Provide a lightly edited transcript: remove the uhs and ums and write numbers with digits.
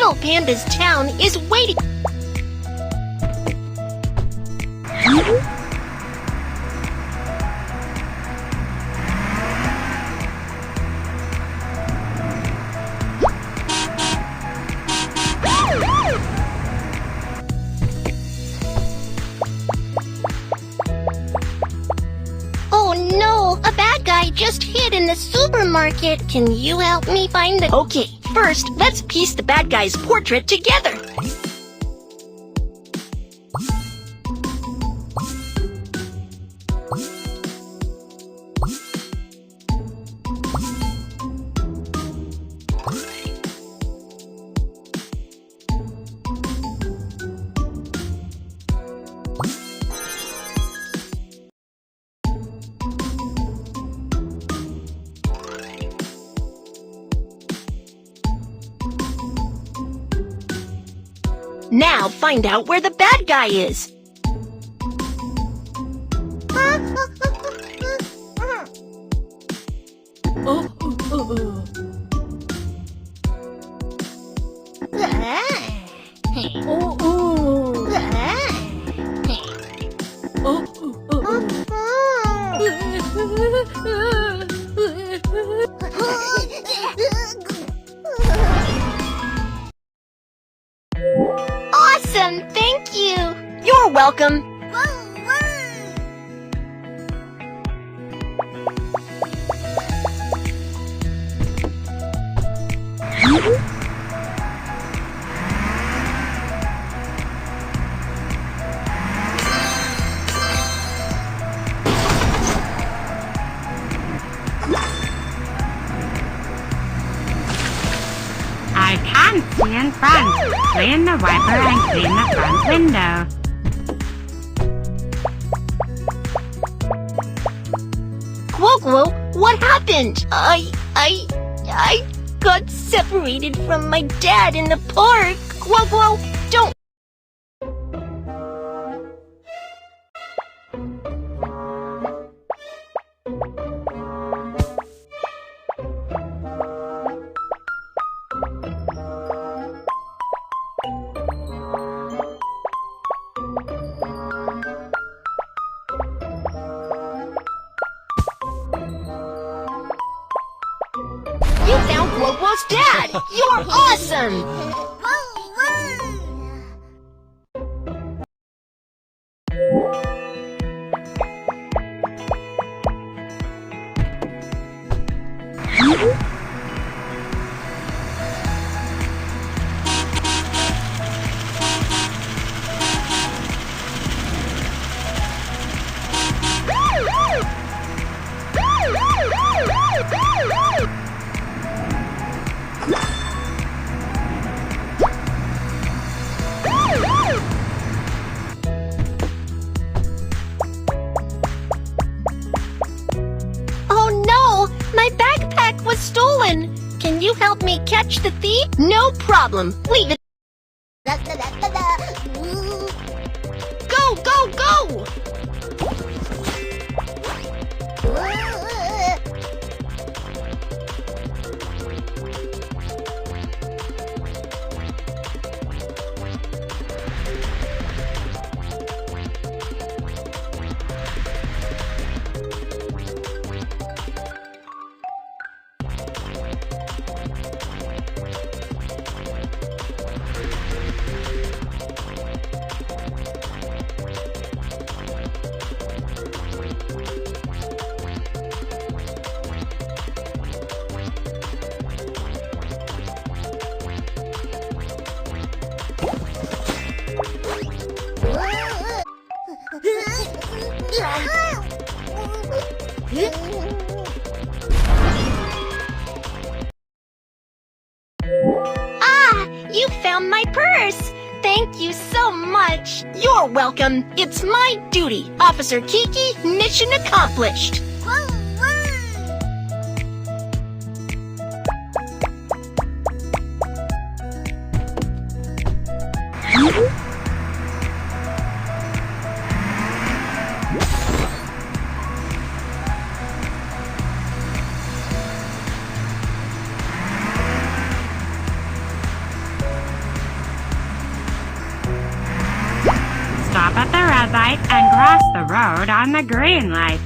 Little Panda's town is waiting. Oh no, a bad guy just hid in the supermarket. Can you help me find the... Okay, first, let's piece the bad guy's portrait together. Now find out where the bad guy is. Awesome! Thank you! You're welcome! I can't see in front. Clean the wiper and clean the front window. Quoquo, what happened? I got separated from my dad in the park. Quoquo, don't... You found Quoquo's dad! You're awesome! My backpack was stolen! Can you help me catch the thief? No problem. Leave it. Go, go, go! Ah, you found my purse! Thank you so much! You're welcome! It's my duty! Officer Kiki, mission accomplished! Stop at the red light and cross the road on the green light.